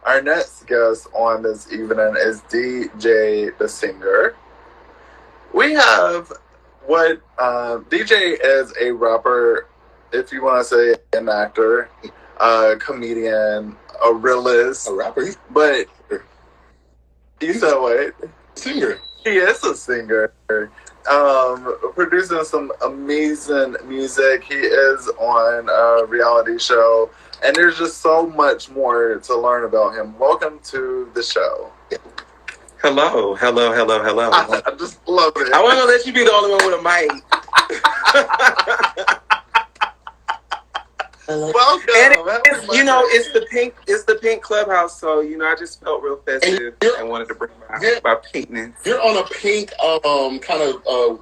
Our next guest on this evening is DiiJai The Singer. We have what DJ is a rapper, if you want to say an actor, a comedian, a realist. A rapper? But you said what? Singer. He is a singer. Producing some amazing music. He is on a reality show. And there's just so much more to learn about him. Welcome to the show. Hello. I just love it. I want to let you be the only one with a mic. Welcome. And it's the pink clubhouse, so I just felt real festive and wanted to bring my pinkness. You're on a pink kind of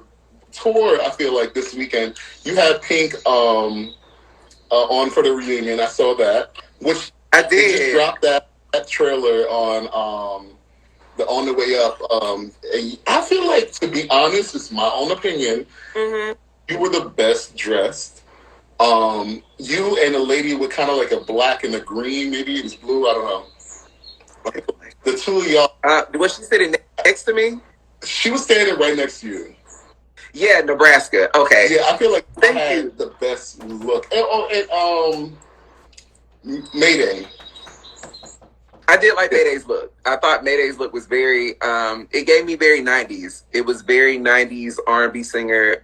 tour, I feel like, this weekend. You had Pink on for the reunion. I saw that. Which I did. You just dropped that trailer on the On the Way Up. And I feel like, to be honest, it's my own opinion, you were the best dressed. You and a lady with kind of like a black and a green, maybe it was blue, I don't know. The two of y'all. Was she sitting next to me? She was standing right next to you. Yeah, Nebraska. Okay. Yeah, I feel like Thank I had you. the best look. And Mayday. I did like Mayday's look. I thought Mayday's look was very, it gave me very 90s. It was very 90s R&B singer,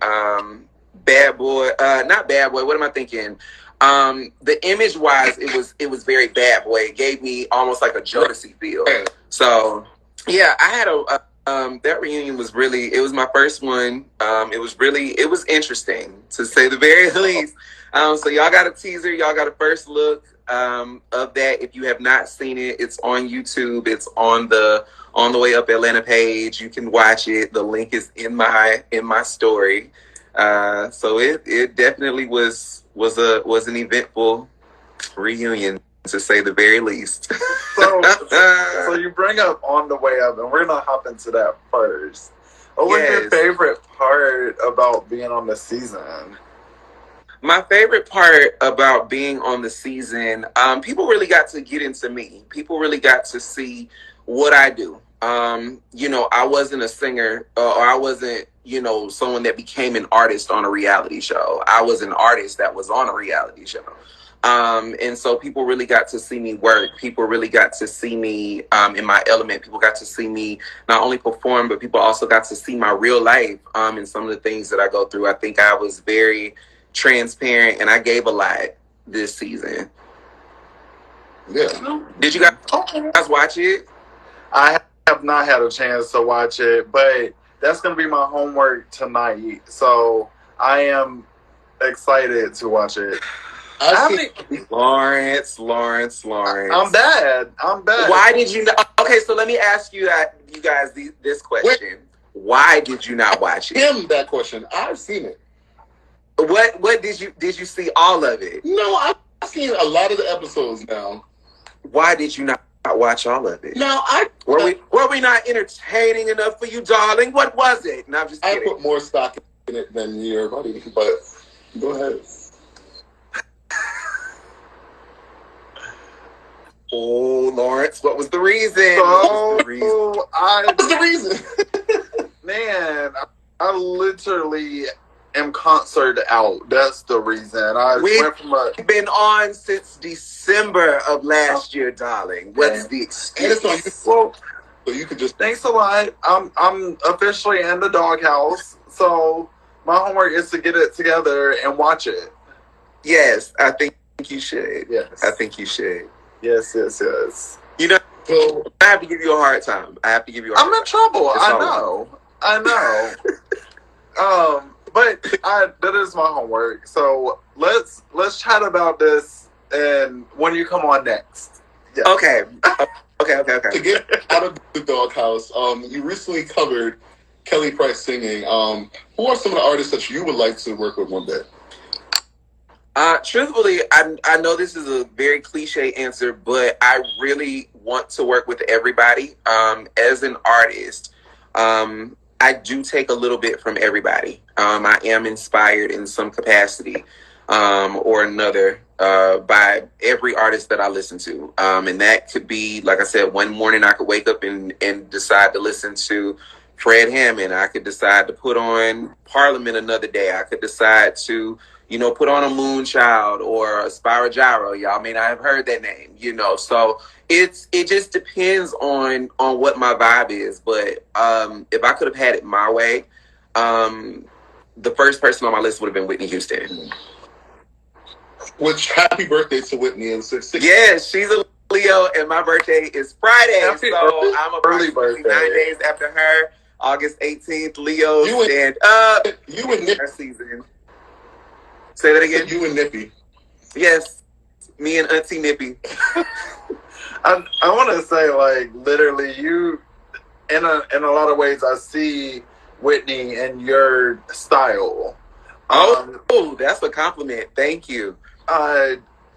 bad boy, not bad boy, what am I thinking? The image wise, it was very bad boy. It gave me almost like a Jodeci feel. So yeah, I had that reunion was really, it was my first one. It was interesting to say the very least. So y'all got a teaser, y'all got a first look of that. If you have not seen it, it's on YouTube. It's on the Way Up Atlanta page. You can watch it. The link is in my story. So it definitely was an eventful reunion, to say the very least. So you bring up On the Way Up, and we're gonna hop into that first. What was your favorite part about being on the season? My favorite part about being on the season, people really got to get into me. People really got to see what I do. I wasn't a singer, or I wasn't, someone that became an artist on a reality show. I was an artist that was on a reality show. And so people really got to see me work. People really got to see me in my element. People got to see me not only perform, but people also got to see my real life and some of the things that I go through. I think I was very transparent, and I gave a lot this season. Yeah. Did you guys watch it? I have not had a chance to watch it, but that's going to be my homework tonight. So I am excited to watch it. Lawrence. I'm bad. Why did you not? Okay, so let me ask you guys this question. Why did you not watch it? That question. I've seen it. What did you see all of it? No, I've seen a lot of the episodes now. Why did you not watch all of it? No, were we not entertaining enough for you, darling? What was it? No, I'm just kidding. I put more stock in it than your buddy, but go ahead. Oh, Lawrence, what was the reason? What was the reason? Man, I literally am concert out. That's the reason. We've been on since December of last year, darling. What's the excuse? So you could just... Thanks a lot. I'm officially in the doghouse, so my homework is to get it together and watch it. Yes, I think you should. Yes. I think you should. Yes. So I have to give you a hard time. I'm in trouble. I know. But that is my homework. So let's chat about this and when you come on next. Yes. Okay. To get out of the doghouse, you recently covered Kelly Price singing. Who are some of the artists that you would like to work with one day? Truthfully, I know this is a very cliche answer, but I really want to work with everybody. As an artist, I do take a little bit from everybody. I am inspired in some capacity or another by every artist that I listen to. And that could be, like I said, one morning I could wake up and decide to listen to Fred Hammond. I could decide to put on Parliament another day. I could decide to, put on a Moonchild or a Spyro Gyro. Y'all may not have heard that name, So it just depends on what my vibe is. But if I could have had it my way, the first person on my list would have been Whitney Houston. Which, happy birthday to Whitney. Yes, she's a Leo, and my birthday is Friday. I'm approximately 9 days after her. August 18th, Leo, stand up. You and Nippy. Season. Say that again. You and Nippy. Yes, me and Auntie Nippy. I want to say, like, literally, you, in a lot of ways, I see Whitney in your style. Oh, that's a compliment. Thank you.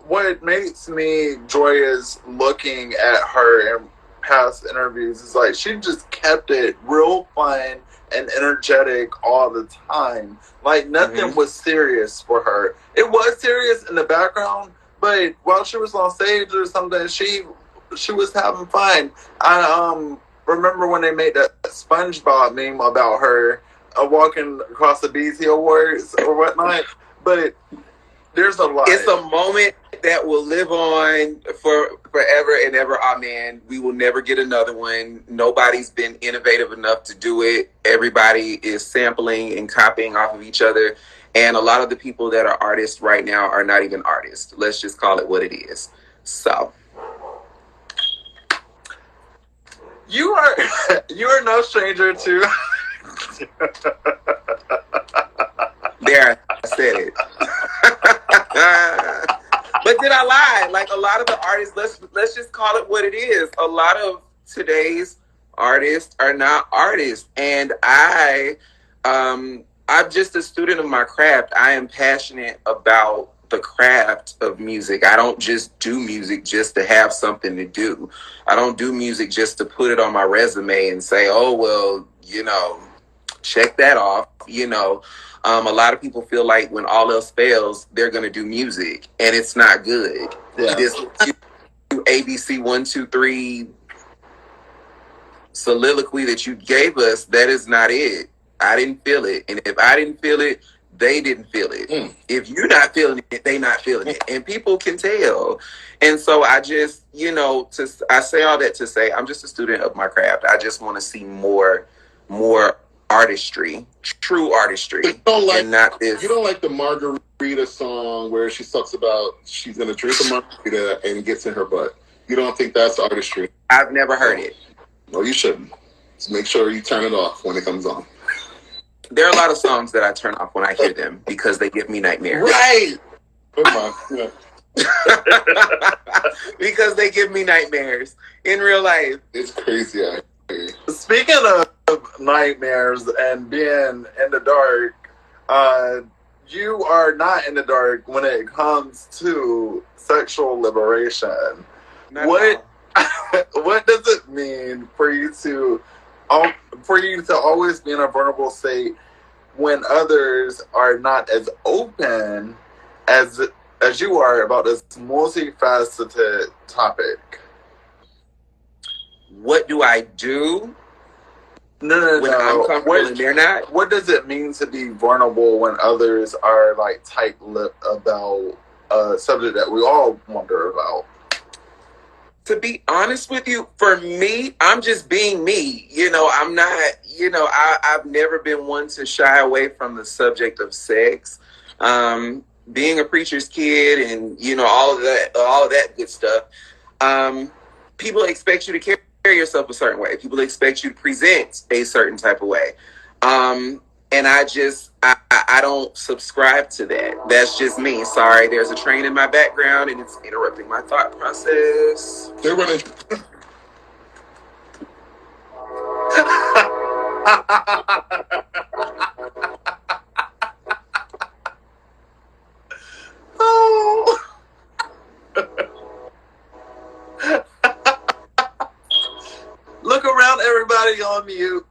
What makes me joyous looking at her in past interviews is like she just kept it real fun and energetic all the time. Like nothing was serious for her. It was serious in the background, but while she was on stage or something, she was having fun. I remember when they made that SpongeBob meme about her walking across the BET Awards or whatnot, but there's a lot. It's a moment that will live on for forever and ever. Amen. We will never get another one. Nobody's been innovative enough to do it. Everybody is sampling and copying off of each other. And a lot of the people that are artists right now are not even artists. Let's just call it what it is. So you are no stranger to there, I said it. But did I lie? Like a lot of the artists, let's just call it what it is. A lot of today's artists are not artists, and I'm just a student of my craft. I am passionate about the craft of music. I don't just do music just to have something to do. I don't do music just to put it on my resume and say, oh well, check that off. A lot of people feel like when all else fails, they're going to do music, and it's not good. Yeah. This ABC 1, 2, 3 soliloquy that you gave us, that is not it. I didn't feel it, and if I didn't feel it, they didn't feel it. If you're not feeling it, they not feeling it, and people can tell. And so I just, I say all that to say I'm just a student of my craft. I just want to see more artistry, true artistry. You don't like, and not this. You don't like the Margarita song where she talks about she's going to drink a margarita and it gets in her butt. You don't think that's artistry? I've never heard it. No, you shouldn't. Just make sure you turn it off when it comes on. There are a lot of songs that I turn off when I hear them because they give me nightmares. Right. Come on. Yeah. Because they give me nightmares in real life. It's crazy. Speaking of nightmares and being in the dark, you are not in the dark when it comes to sexual liberation. What does it mean for you to always be in a vulnerable state when others are not as open as you are about this multifaceted topic? What do I do? No. When I'm comfortable and they're not? What does it mean to be vulnerable when others are like tight-lipped about a subject that we all wonder about? To be honest with you, for me, I'm just being me. I'm not, I've never been one to shy away from the subject of sex. Being a preacher's kid and, all of that good stuff. People expect you to carry yourself a certain way. People expect you to present a certain type of way. And I don't subscribe to that. That's just me. Sorry, there's a train in my background and it's interrupting my thought process. They're running. Oh. Look around, everybody on mute.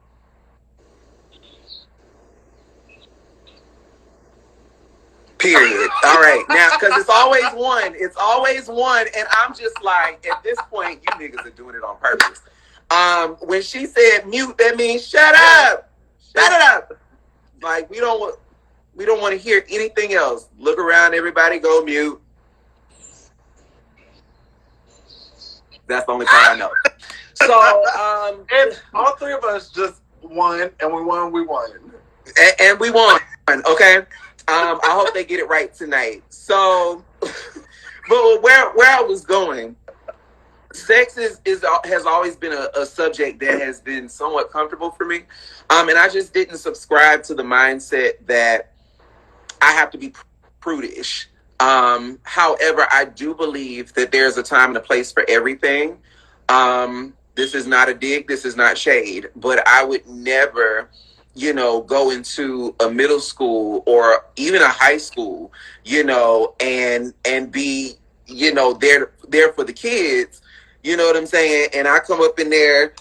Period. All right. Now, because it's always one. It's always one. And I'm just like, at this point, you niggas are doing it on purpose. When she said mute, that means shut up. Shut it up. Like, we don't want to hear anything else. Look around, everybody go mute. That's the only part I know. So, and all three of us just won, and we won. And we won, okay? I hope they get it right tonight. So, but where I was going, sex has always been a subject that has been somewhat comfortable for me. And I just didn't subscribe to the mindset that I have to be prudish. However, I do believe that there's a time and a place for everything. This is not a dig, this is not shade, but I would never, go into a middle school or even a high school, and be, there for the kids, you know what I'm saying? And I come up in there,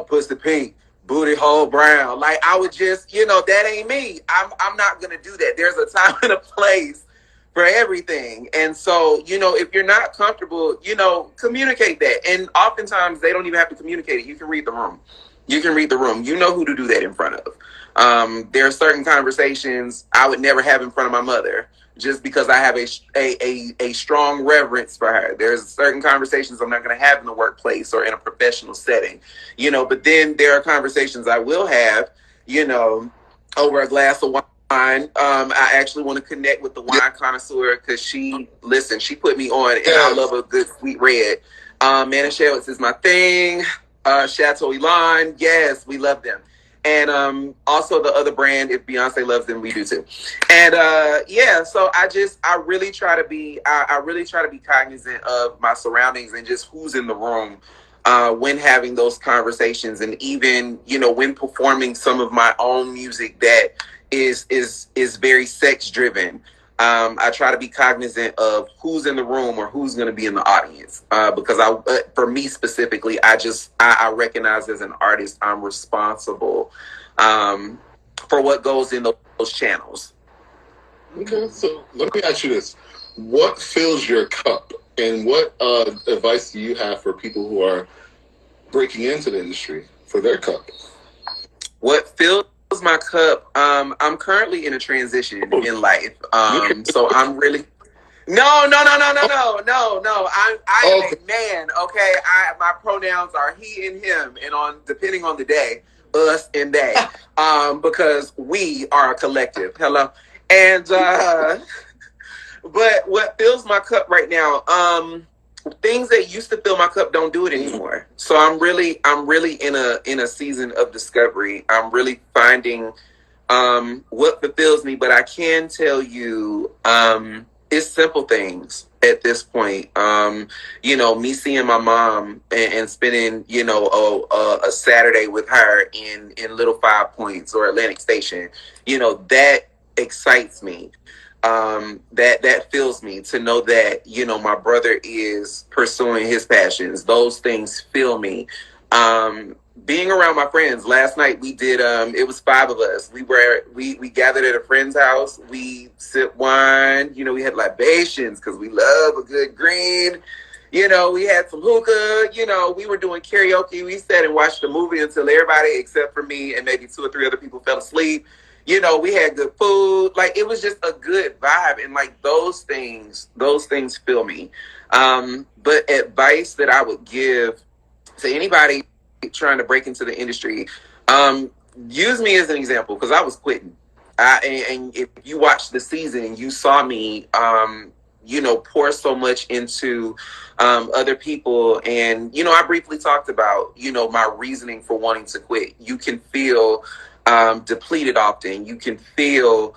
pussy pink, booty hole brown. Like, I would just, that ain't me. I'm not going to do that. There's a time and a place for everything. And so, if you're not comfortable, communicate that. And oftentimes they don't even have to communicate it. You can read the room. You can read the room. You know who to do that in front of. There are certain conversations I would never have in front of my mother, just because I have a strong reverence for her. There's certain conversations I'm not going to have in the workplace or in a professional setting, but then there are conversations I will have, over a glass of wine. I actually want to connect with the wine connoisseur because she put me on, and I love a good sweet red. Manischewitz is my thing. Chateau Elan, yes, we love them. And also the other brand, if Beyonce loves them, we do too. And so I really try to be cognizant of my surroundings and just who's in the room when having those conversations, and even when performing some of my own music that is very sex driven. I try to be cognizant of who's in the room or who's going to be in the audience, because for me specifically, I recognize as an artist, I'm responsible for what goes in those channels. Okay, so let me ask you this: what fills your cup, and what advice do you have for people who are breaking into the industry for their cup? What fills my cup? I'm currently in a transition in life. So I'm really no. I am a man. Okay, my pronouns are he and him, and depending on the day, us and they. Because we are a collective. Hello, and but what fills my cup right now? Things that used to fill my cup don't do it anymore. So I'm really in a season of discovery. I'm really finding what fulfills me, but I can tell you it's simple things at this point. Me seeing my mom and spending a Saturday with her in Little 5 Points or Atlantic Station, that excites me. That fills me to know that, my brother is pursuing his passions. Those things fill me. Being around my friends. Last night we did, it was 5 of us. We gathered at a friend's house. We sipped wine. We had libations because we love a good green. We had some hookah. We were doing karaoke. We sat and watched the movie until everybody except for me and maybe 2 or 3 other people fell asleep. We had good food. Like, it was just a good vibe. And like those things fill me. But advice that I would give to anybody trying to break into the industry, use me as an example, because I was quitting. And if you watched the season and you saw me, pour so much into other people. And, I briefly talked about, my reasoning for wanting to quit. You can feel depleted often. You can feel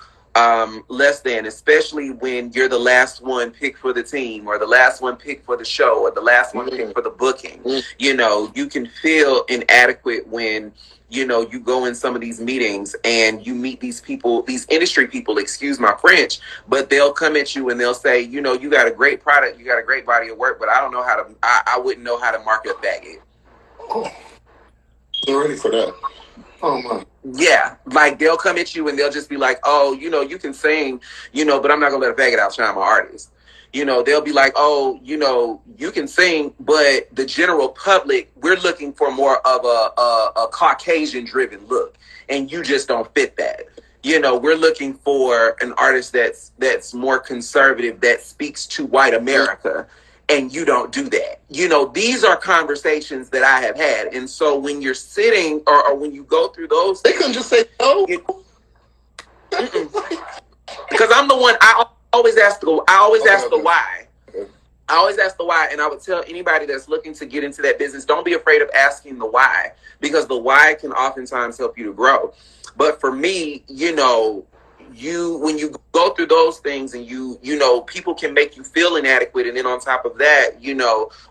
less than, especially when you're the last one picked for the team, or the last one picked for the show, or the last one picked for the booking. You can feel inadequate when you go in some of these meetings and you meet these people, these industry people, excuse my French, but they'll come at you and they'll say, you got a great product, you got a great body of work, but I don't know how to, I wouldn't know how to market bag it. Oh, they're ready for that. Oh my. Yeah, like they'll come at you and they'll just be like, oh, you can sing, but I'm not gonna let a faggot outshine my artist. They'll be like, oh, you can sing, but the general public, we're looking for more of a Caucasian driven look, and you just don't fit that. We're looking for an artist that's more conservative, that speaks to white America, and you don't do that. These are conversations that I have had. And so when you're sitting or when you go through those, they couldn't just say no. Because I'm the one, I always ask the why. I always ask the why, and I would tell anybody that's looking to get into that business, don't be afraid of asking the why, because the why can oftentimes help you to grow. But for me, when you go through those things and people can make you feel inadequate, and then on top of that,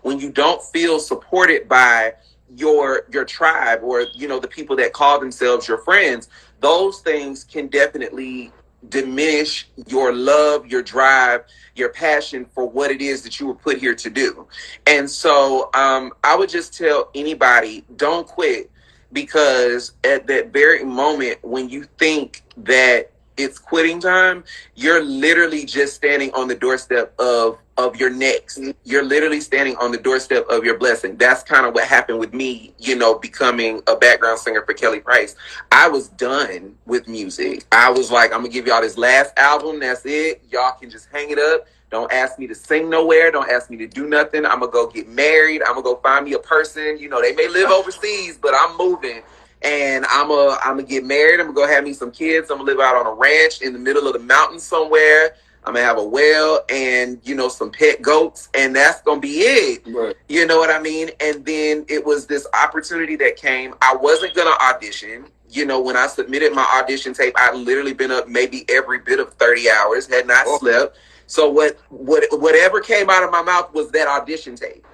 when you don't feel supported by your tribe or the people that call themselves your friends, those things can definitely diminish your love, your drive, your passion for what it is that you were put here to do. And so I would just tell anybody, don't quit, because at that very moment when you think that it's quitting time, you're literally just standing on the doorstep of your next. You're literally standing on the doorstep of your blessing. That's kind of what happened with me, becoming a background singer for Kelly Price. I was done with music. I was like, I'm gonna give y'all this last album. That's it. Y'all can just hang it up. Don't ask me to sing nowhere. Don't ask me to do nothing. I'm gonna go get married. I'm gonna go find me a person. They may live overseas, but I'm moving. And I'm gonna get married. I'm gonna go have me some kids. I'm gonna live out on a ranch in the middle of the mountains somewhere. I'm gonna have a well and some pet goats, and that's gonna be it. Right. You know what I mean? And then it was this opportunity that came. I wasn't gonna audition. When I submitted my audition tape, I'd literally been up maybe every bit of 30 hours, had not slept. So whatever came out of my mouth was that audition tape.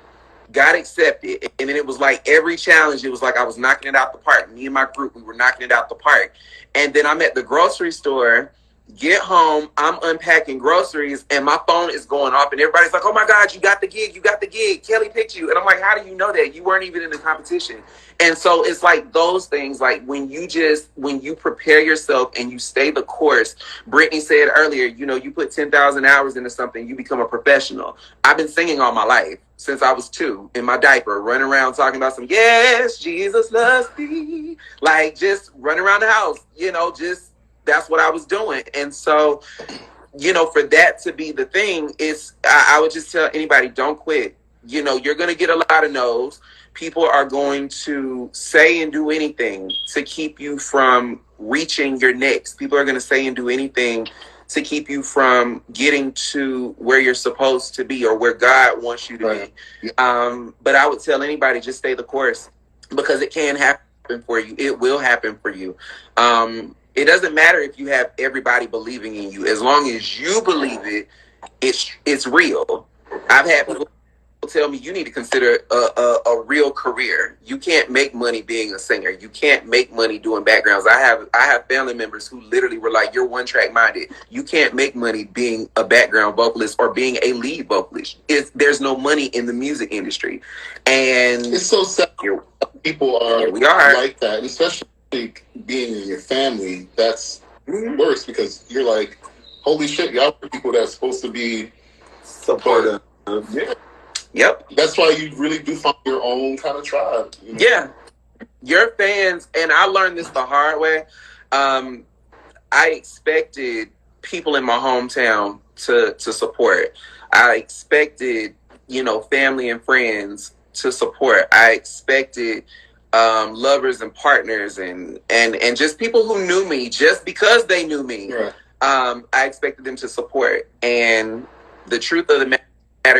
Got accepted, and then it was like every challenge, it was like I was knocking it out the park. Me and my group, we were knocking it out the park. And then I'm at the grocery store, get home, I'm unpacking groceries, and my phone is going off, and everybody's like, oh my God, you got the gig, Kelly picked you. And I'm like, how do you know that? You weren't even in the competition. And so it's like those things, like when you prepare yourself and you stay the course. Brittany said earlier, you put 10,000 hours into something, you become a professional. I've been singing all my life, since I was 2, in my diaper, running around talking about some, yes, Jesus loves me. Like, just running around the house, just, that's what I was doing. And so, for that to be the thing, I would just tell anybody, don't quit. You're going to get a lot of no's. People are going to say and do anything to keep you from reaching your next. People are going to say and do anything to keep you from getting to where you're supposed to be or where God wants you to be. But I would tell anybody, just stay the course, because it can happen for you. It will happen for you. It doesn't matter if you have everybody believing in you. As long as you believe it, it's real. I've had people tell me, you need to consider a real career. You can't make money being a singer. You can't make money doing backgrounds. I have family members who literally were like, you're one track minded. You can't make money being a background vocalist or being a lead vocalist. There's no money in the music industry. And it's so sad people are like that, especially being in your family. That's worse, because you're like, holy shit, y'all are people that's supposed to be supportive. Yeah. Yep. That's why you really do find your own kind of tribe. Yeah. Your fans, and I learned this the hard way. I expected people in my hometown to support. I expected, family and friends to support. I expected lovers and partners and just people who knew me just because they knew me. Right. I expected them to support. And the truth of the matter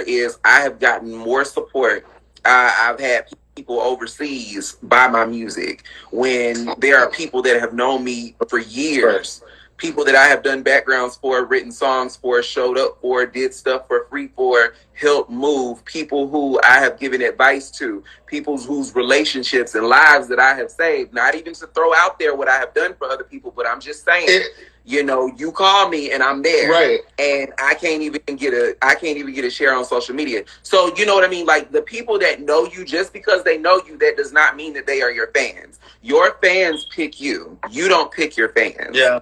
is, I have gotten more support. I've had people overseas buy my music when there are people that have known me for years, people that I have done backgrounds for, written songs for, showed up for, did stuff for free for, helped move, people who I have given advice to, people whose relationships and lives that I have saved. Not even to throw out there what I have done for other people, but I'm just saying, You know, you call me and I'm there, Right. and I can't even get a share on social media. So you know what I mean? Like, the people that know you, just because they know you, that does not mean that they are your fans. Your fans pick you. You don't pick your fans. Yeah.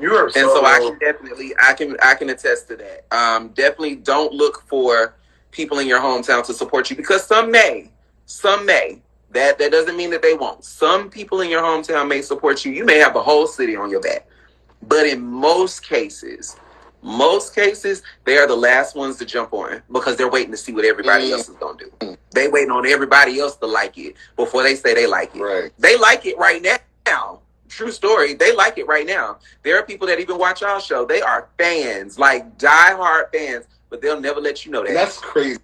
You are so I can definitely, I can attest to that. Definitely don't look for people in your hometown to support you, because some may. That doesn't mean that they won't. Some people in your hometown may support you. You may have the whole city on your back. But in most cases, they are the last ones to jump on, because they're waiting to see what everybody else is going to do. They waiting on everybody else to like it before they say they like it. Right. They like it right now. True story. They like it right now. There are people that even watch our show. They are fans, like diehard fans, but they'll never let you know that. That's crazy.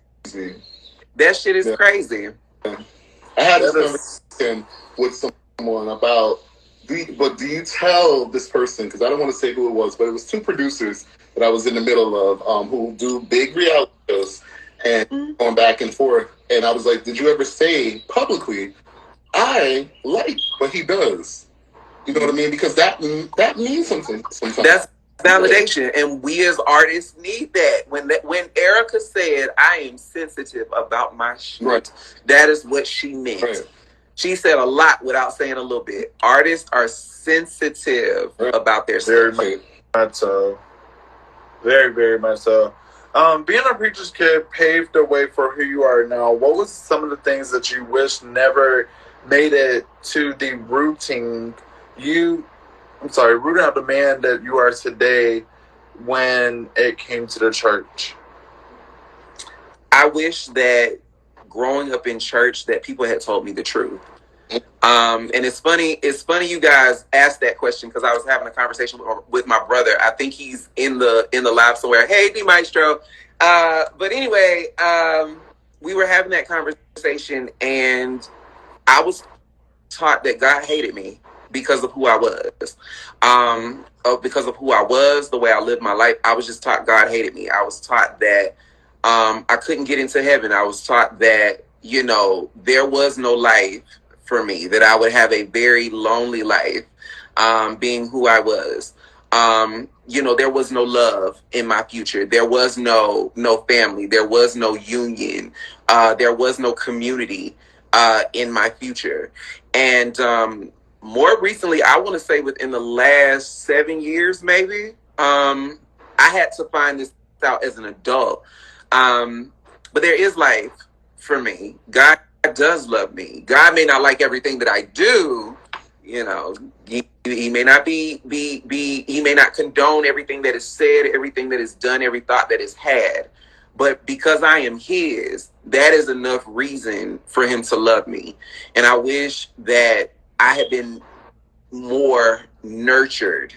That shit is crazy. I had this conversation with someone about, do you tell this person, because I don't want to say who it was, but it was two producers that I was in the middle of, who do big reality shows and going back and forth. And I was like, did you ever say publicly, I like what he does? You know what I mean? Because that means something sometimes. That's validation, and we as artists need that. When Erica said, "I am sensitive about my shit," right, that is what she meant. Right. She said a lot without saying a little bit. Artists are sensitive about their stuff. Very much so. Very, very much so. Being a preacher's kid paved the way for who you are now. What was some of the things that you wish never made it to the rooting out the man that you are today when it came to the church? I wish that growing up in church that people had told me the truth. And it's funny you guys asked that question, because I was having a conversation with my brother. I think he's in the lab somewhere. Hey, D Maestro. But anyway, we were having that conversation, and I was taught that God hated me because of who I was. Because of who I was, the way I lived my life, I was just taught God hated me. I was taught that I couldn't get into heaven. I was taught that, you know, there was no life for me, that I would have a very lonely life, being who I was. You know, there was no love in my future. There was no family. There was no union. There was no community in my future. And more recently, I want to say within the last 7 years, maybe, I had to find this out as an adult. But there is life for me. God does love me. God may not like everything that I do. You know, he may not he may not condone everything that is said, everything that is done, every thought that is had. But because I am his, that is enough reason for him to love me. And I wish that I had been more nurtured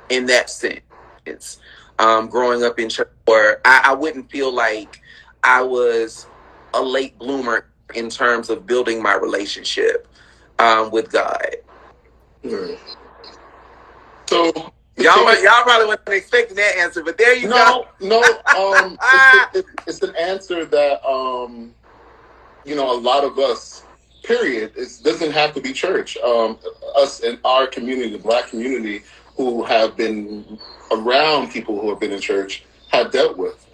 in that sense, growing up in church, or I wouldn't feel like I was a late bloomer in terms of building my relationship with God. So y'all probably wasn't expecting that answer, but there you go. No, it's an answer that you know, a lot of us, period, it doesn't have to be church. Us in our community, the Black community, who have been around people who have been in church, have dealt with.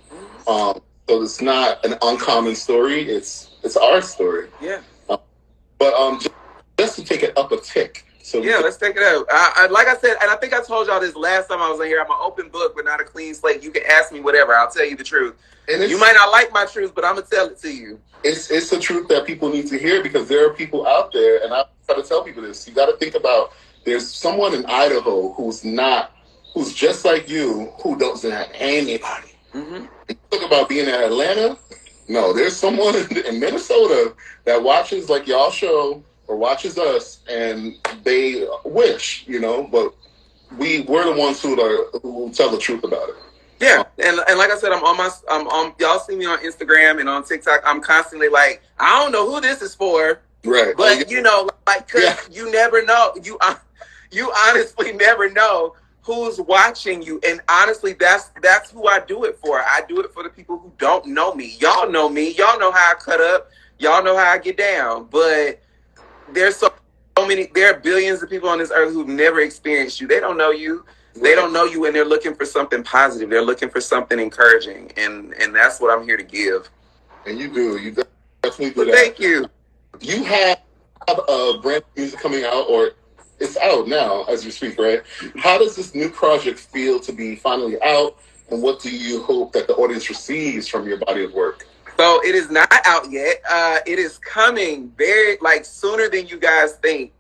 So it's not an uncommon story. It's our story. Yeah. But just to take it up a tick. So yeah, let's take it out. Like I said, and I think I told y'all this last time I was in here, I'm an open book, but not a clean slate. You can ask me whatever. I'll tell you the truth. And you might not like my truth, but I'm going to tell it to you. It's the truth that people need to hear, because there are people out there, and I try to tell people this. You got to think about, there's someone in Idaho who's just like you, who doesn't have anybody. Mm-hmm. You talk about being in Atlanta. No, there's someone in Minnesota that watches like y'all show or watches us, and they wish, you know, but we're the ones who tell the truth about it. Yeah, and like I said, I'm on y'all see me on Instagram and on TikTok. I'm constantly like, I don't know who this is for, right? But you know, like, cause you never know. You honestly never know who's watching you, and honestly, that's who I do it for. I do it for the people who don't know me. Y'all know me. Y'all know how I cut up. Y'all know how I get down. But there's so there are billions of people on this earth who've never experienced you. They don't know you. They don't know you, and they're looking for something positive. They're looking for something encouraging, and that's what I'm here to give. And you do. You definitely do that. Thank you. You have brand new music coming out, or it's out now as we speak, right? How does this new project feel to be finally out, and what do you hope that the audience receives from your body of work? So it is not out yet. It is coming very sooner than you guys think.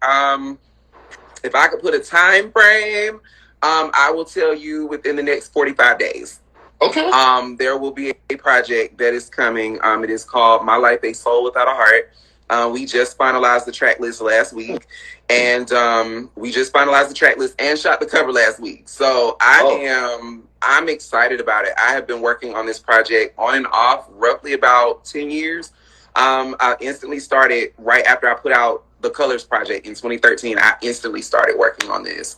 If I could put a time frame, I will tell you within the next 45 days. Okay. There will be a project that is coming. It is called My Life, A Soul Without a Heart. We just finalized the track list last week, and we just finalized the track list and shot the cover last week. So I'm excited about it. I have been working on this project on and off roughly about 10 years. I instantly started right after I put out the Colors project in 2013. I instantly started working on this.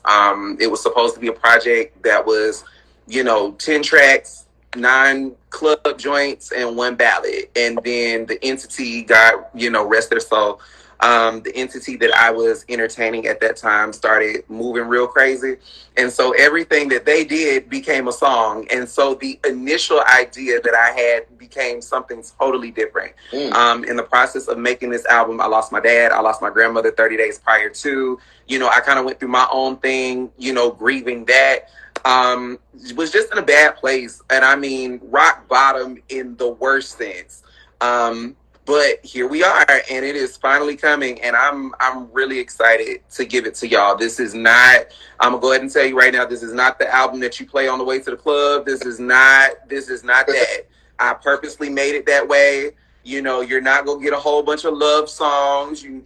It was supposed to be a project that was, 10 tracks, 9 club joints, and 1 ballad. And then the entity got, rest their soul. The entity that I was entertaining at that time started moving real crazy. And so everything that they did became a song. And so the initial idea that I had became something totally different. In the process of making this album, I lost my dad. I lost my grandmother 30 days prior to. I kind of went through my own thing, grieving that. Was just in a bad place. And I mean, rock bottom in the worst sense. But here we are, and it is finally coming, and I'm really excited to give it to y'all. This is not, I'm gonna go ahead and tell you right now, this is not the album that you play on the way to the club. This is not that. I purposely made it that way. You're not gonna get a whole bunch of love songs. You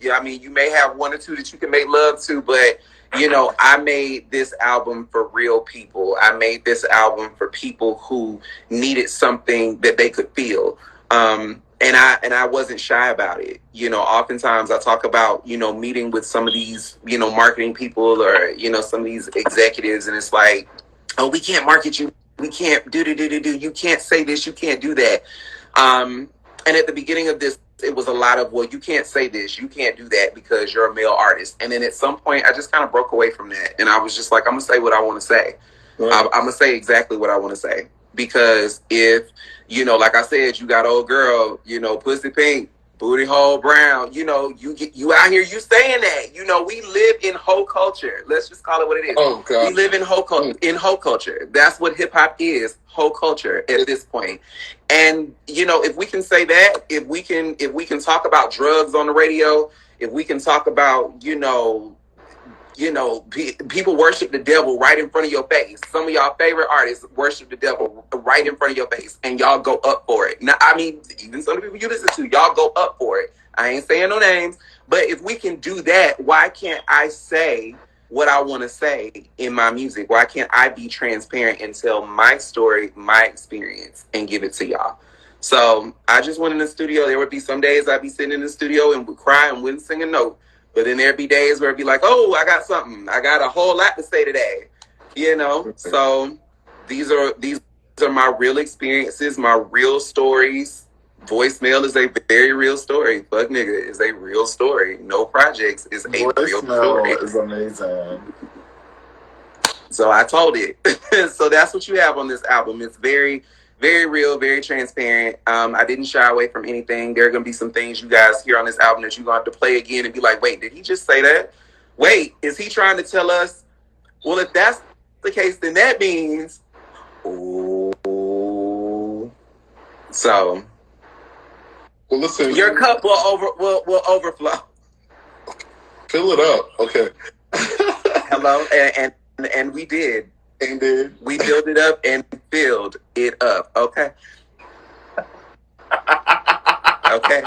may have 1 or 2 that you can make love to, but I made this album for real people. I made this album for people who needed something that they could feel. And I wasn't shy about it. Oftentimes I talk about, meeting with some of these, marketing people or, some of these executives, and it's like, oh, we can't market you. We can't do. You can't say this. You can't do that. And at the beginning of this, it was a lot of, well, you can't say this. You can't do that because you're a male artist. And then at some point I just kind of broke away from that. And I was just like, I'm going to say what I want to say. Right. I'm going to say exactly what I want to say. Because if, like I said, you got old girl, pussy pink, booty hole brown, you out here, you saying that, we live in hoe culture. Let's just call it what it is. Oh, God. We live in hoe culture. That's what hip hop is, hoe culture at this point. And, if we can say that, if we can talk about drugs on the radio, if we can talk about, people worship the devil right in front of your face. Some of y'all favorite artists worship the devil right in front of your face, and y'all go up for it. Now, even some of the people you listen to, y'all go up for it. I ain't saying no names, but if we can do that, why can't I say what I want to say in my music? Why can't I be transparent and tell my story, my experience, and give it to y'all? So I just went in the studio. There would be some days I'd be sitting in the studio and would cry and wouldn't sing a note. But then there'd be days where it'd be like, oh, I got something. I got a whole lot to say today. So these are my real experiences, my real stories. Voicemail is a very real story. Fuck nigga is a real story. No projects is a real story. Voicemail is amazing. So I told it. So that's what you have on this album. It's very, very real, very transparent. I didn't shy away from anything. There are going to be some things you guys hear on this album that you're going to have to play again and be like, wait, did he just say that? Wait, is he trying to tell us? Well, if that's the case, then that means, ooh. So, well, listen, your cup will overflow. Fill it up, okay. Hello, and we did. And then we filled it up and filled it up. Okay. Okay.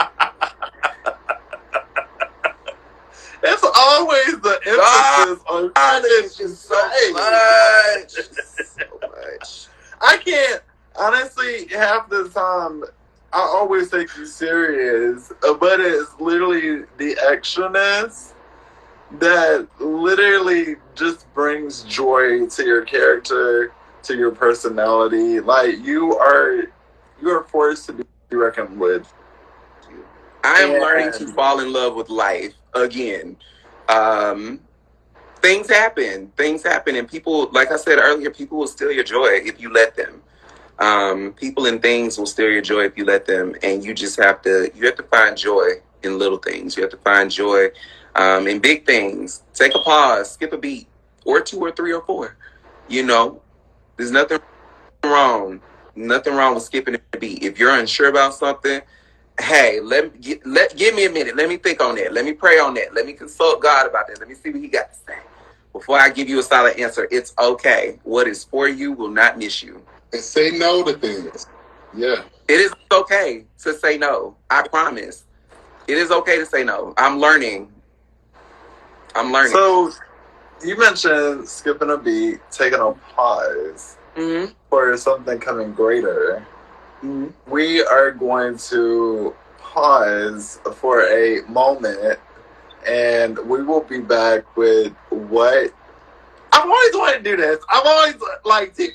It's always the emphasis on it's just so much. So much. I can't, honestly, half the time, I always take you serious, but it's literally the extraness that literally just brings joy to your character, to your personality. Like, you are forced to be reckoned with. I am learning to fall in love with life again. Things happen. And people, like I said earlier, people will steal your joy if you let them. People and things will steal your joy if you let them, and you just have to find joy in little things. You have to find joy in big things. Take a pause, skip a beat, or 2 or 3 or 4. There's nothing wrong with skipping a beat. If you're unsure about something, hey, give me a minute. Let me think on that. Let me pray on that. Let me consult God about that. Let me see what He got to say before I give you a solid answer. It's okay. What is for you will not miss you. And say no to things. Yeah. It is okay to say no. I promise. It is okay to say no. I'm learning. So, you mentioned skipping a beat, taking a pause for something coming greater. Mm-hmm. We are going to pause for a moment, and we will be back with what... I've always wanted to do this. I've always, ladies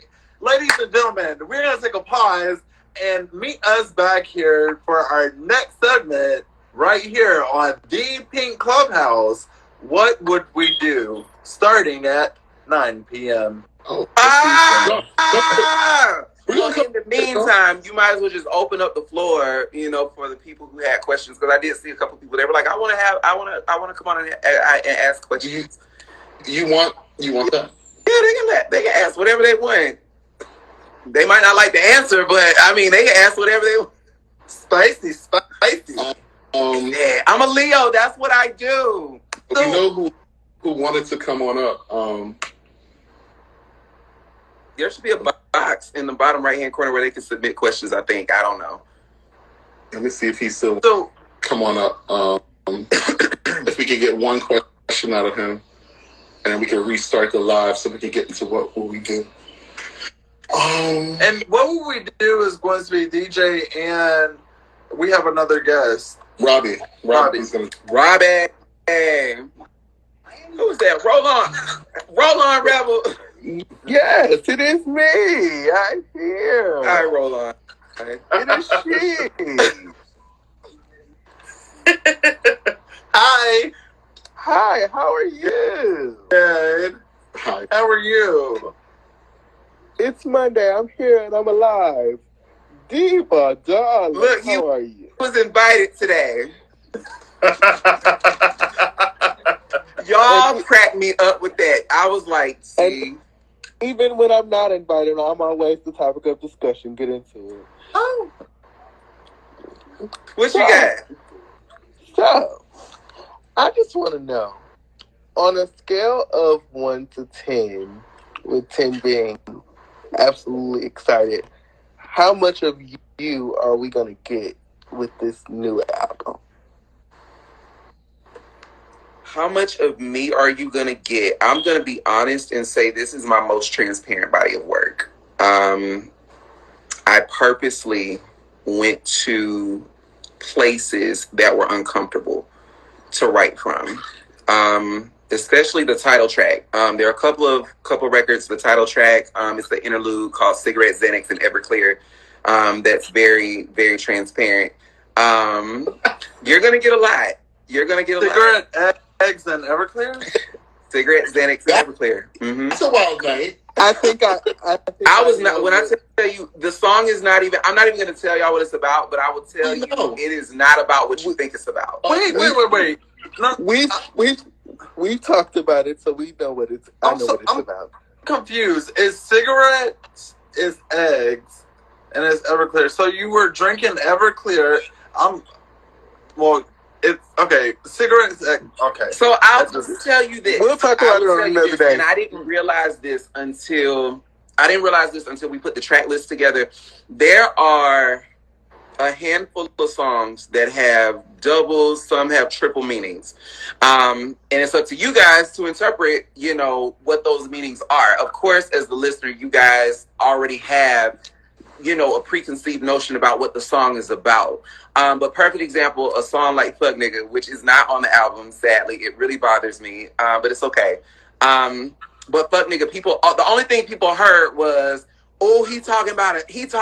and gentlemen, we're going to take a pause and meet us back here for our next segment right here on The Pink Clubhouse. What would we do? Starting at 9 p.m. Well, in the meantime, you might as well just open up the floor, for the people who had questions. Because I did see a couple people. They were like, I want to come on and ask questions. You want that? Yeah, they can ask whatever they want. They might not like the answer, but they can ask whatever they want. Spicy. Yeah, I'm a Leo. That's what I do. You know who wanted to come on up? There should be a box in the bottom right-hand corner where they can submit questions, I think. I don't know. Let me see if he's still come on up. If we can get one question out of him, and then we can restart the live so we can get into what we do. And what we do is going to be DJ, and we have another guest. Robbie. Robbie. Hey. Who's that? Roll on, Rebel. Yes, it is me. I'm here. Hi, roll on. It is she. Hi. Hi, how are you? Good. Hi. How are you? It's Monday. I'm here and I'm alive. Diva, darling, look, how are you? Was invited today. Y'all cracked me up with that. I was like, see. Even when I'm not invited, I'm always the topic of discussion. Get into it. Oh. What you got? So, I just want to know, on a scale of 1 to 10, with 10 being absolutely excited, how much of you are we going to get with this new album? How much of me are you going to get? I'm going to be honest and say this is my most transparent body of work. I purposely went to places that were uncomfortable to write from, especially the title track. There are a couple records. The title track is the interlude called Cigarette, Xanax, and Everclear. That's very, very transparent. You're going to get a lot. Cigarette, Eggs, and Everclear? Cigarette, Xanax, and Everclear. Mm-hmm. That's a wild night. I think I was not. When I tell you, the song is not even. I'm not even going to tell y'all what it's about, but I will tell you, it is not about what you think it's about. Wait. No, we've talked about it, so we know what it's. I know what it's about. Confused. Is cigarettes is eggs, and it's Everclear. So you were drinking Everclear. It's okay. Cigarettes. Okay. So I'll just tell you this. We'll talk about it on another day. And I didn't realize this until we put the track list together. There are a handful of songs that have doubles, some have triple meanings. And it's up to you guys to interpret, what those meanings are. Of course, as the listener, you guys already have, a preconceived notion about what the song is about. But perfect example, a song like Fuck Nigga, which is not on the album, sadly. It really bothers me, but it's okay. But Fuck Nigga, the only thing people heard was, oh, he talking about a dude.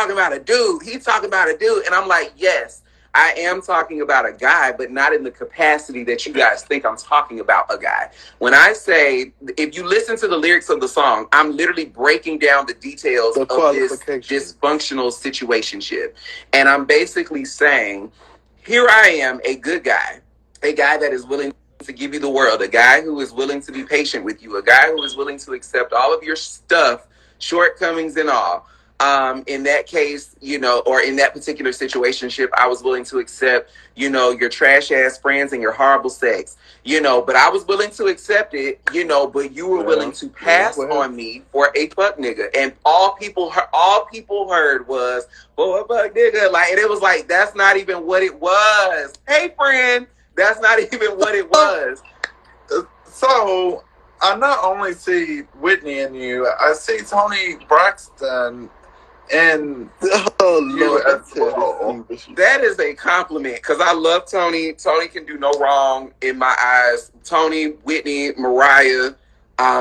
And I'm like, yes, I am talking about a guy, but not in the capacity that you guys think I'm talking about a guy. When I say, if you listen to the lyrics of the song, I'm literally breaking down the details of this dysfunctional situationship. And I'm basically saying, here I am, a good guy, a guy that is willing to give you the world, a guy who is willing to be patient with you, a guy who is willing to accept all of your stuff, shortcomings and all. In that case, or in that particular situationship, I was willing to accept, your trash ass friends and your horrible sex, but I was willing to accept it, but you were willing to pass on me for a fuck nigga. And all people heard was, oh, a fuck nigga. Like, and it was like, that's not even what it was. Hey, friend, that's not even what it was. So I not only see Whitney in you, I see Tony Braxton in you as well. That is a compliment, because I love Tony. Tony can do no wrong in my eyes. Tony, Whitney, Mariah,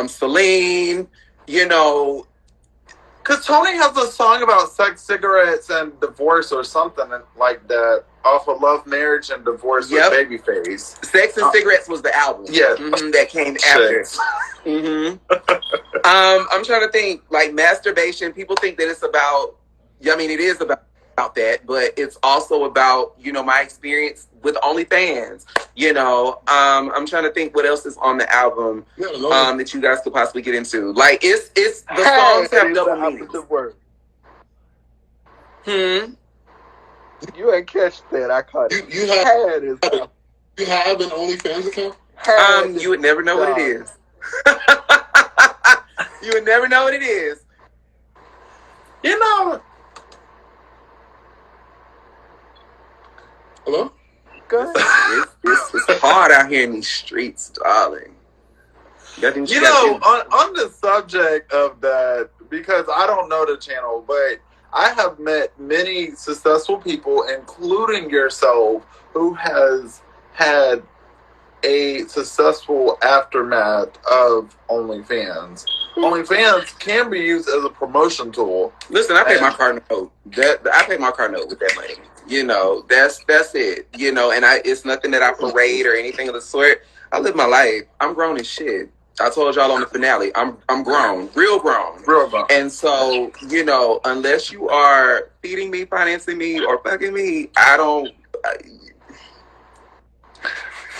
Celine, Because Tony has a song about sex, cigarettes, and divorce or something like that, off of Love, Marriage, and Divorce with Babyface. Sex and Cigarettes was the album. Yeah. That came after. I'm trying to think, like, masturbation, people think that it's about, it is about that, but it's also about, my experience with OnlyFans. I'm trying to think what else is on the album that you guys could possibly get into. Like, it's the songs have double meanings. You ain't catch that. I caught it. You have an OnlyFans account? You would never know what it is. You would never know what it is. Hello? Go ahead. It's hard out here in these streets, darling. On the subject of that, because I don't know the channel, but I have met many successful people, including yourself, who has had a successful aftermath of OnlyFans. OnlyFans can be used as a promotion tool. Listen, I pay my car note. I pay my car note with that money. That's it. And it's nothing that I parade or anything of the sort. I live my life. I'm grown as shit. I told y'all on the finale, I'm grown, real grown. And so, unless you are feeding me, financing me, or fucking me, I don't.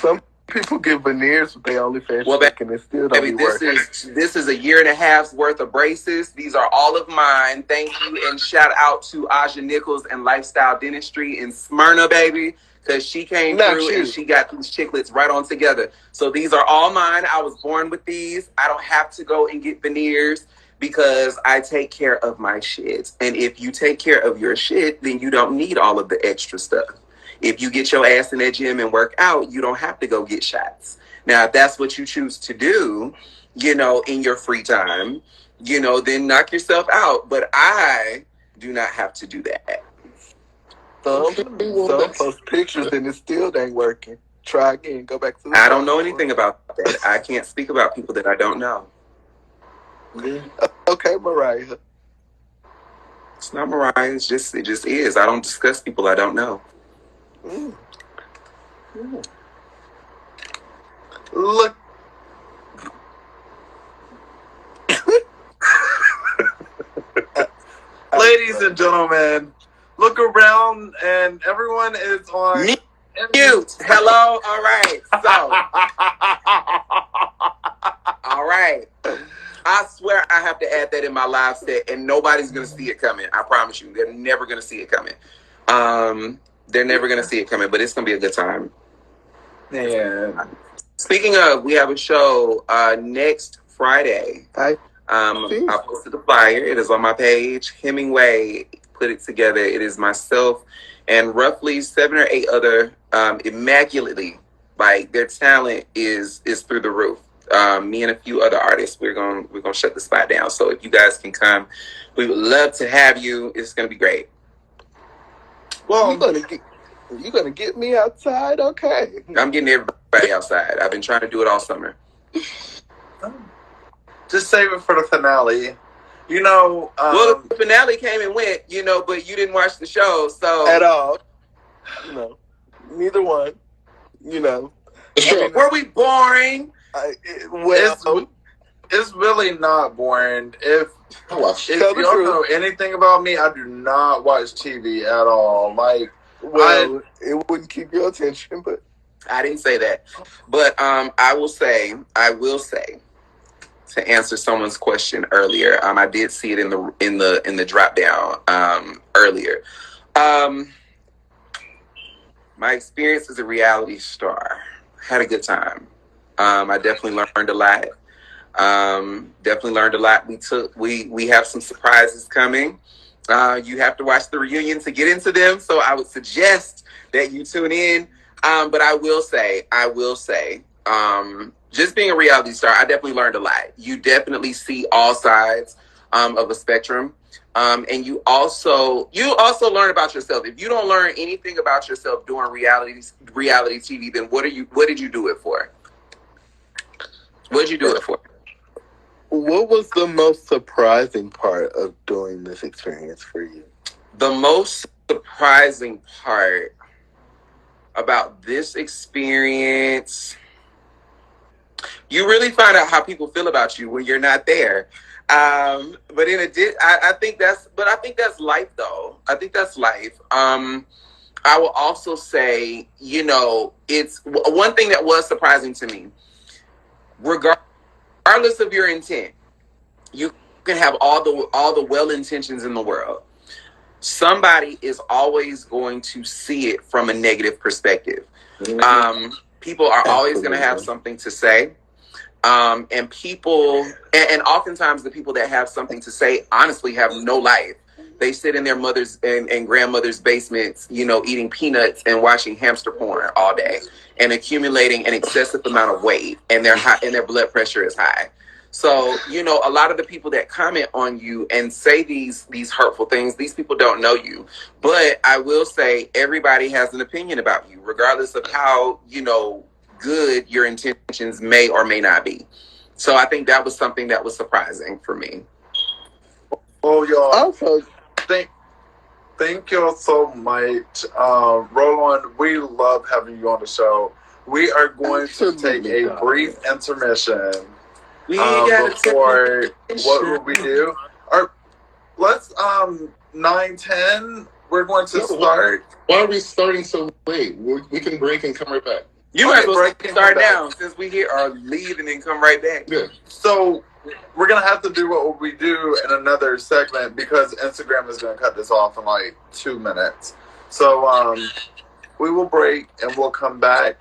Some people get veneers with their OnlyFans, and it still don't be working. This is a year and a half's worth of braces. These are all of mine. Thank you, and shout out to Aja Nichols and Lifestyle Dentistry in Smyrna, baby. Because she came through and she got these chiclets right on together. So these are all mine. I was born with these. I don't have to go and get veneers because I take care of my shit. And if you take care of your shit, then you don't need all of the extra stuff. If you get your ass in that gym and work out, you don't have to go get shots. Now, if that's what you choose to do, in your free time, then knock yourself out. But I do not have to do that. Some post pictures and it still ain't working. Try again. Go back to the I don't know anything about that. I can't speak about people that I don't know. Okay, Mariah. It's not Mariah. It just is. I don't discuss people I don't know. Look. Ladies and gentlemen, look around and everyone is on mute. Hello. All right. So. All right. I swear I have to add that in my live set and nobody's going to see it coming. I promise you. They're never going to see it coming. They're never going to see it coming, but it's going to be a good time. Yeah. Speaking of, we have a show next Friday. I posted the flyer. It is on my page. Hemingway put it together. It is myself and roughly 7 or 8 other immaculately, like, their talent is through the roof. Me and a few other artists, we're gonna shut the spot down. So if you guys can come, we would love to have you. It's gonna be great. Well, you gonna get me outside? Okay. I'm getting everybody outside. I've been trying to do it all summer. Just save it for the finale. Well, the finale came and went, but you didn't watch the show, so at all. neither one. Were we boring? It's really not boring. If you don't know anything about me, I do not watch TV at all. Like, it wouldn't keep your attention, but I didn't say that. But I will say, to answer someone's question earlier, I did see it in the drop down earlier. My experience as a reality star, had a good time. I definitely learned a lot. We have some surprises coming. You have to watch the reunion to get into them, so I would suggest that you tune in. But I will say, just being a reality star, I definitely learned a lot. You definitely see all sides of a spectrum. And you also learn about yourself. If you don't learn anything about yourself doing reality TV, then what did you do it for? What did you do it for? What was the most surprising part of doing this experience for you? The most surprising part about this experience, you really find out how people feel about you when you're not there. But I think that's life, though. I think that's life. I will also say, it's one thing that was surprising to me. Regardless of your intent, you can have all the well intentions in the world. Somebody is always going to see it from a negative perspective. Mm-hmm. People are always going to have something to say. And oftentimes the people that have something to say honestly have no life. They sit in their mother's and grandmother's basements, eating peanuts and watching hamster porn all day and accumulating an excessive amount of weight, and their blood pressure is high. So, a lot of the people that comment on you and say these hurtful things, these people don't know you. But I will say everybody has an opinion about you, regardless of how, good your intentions may or may not be. So I think that was something that was surprising for me. Oh, y'all. Also, thank y'all so much. Roland, we love having you on the show. We are going to take a brief intermission. Before what will we do? Let's 9:10. We're going to start. Why are we starting so late? We can break and come right back. You might as well start now since we here or leave and then come right back. Yeah. So we're gonna have to do what we do in another segment because Instagram is gonna cut this off in like 2 minutes. So we will break and we'll come back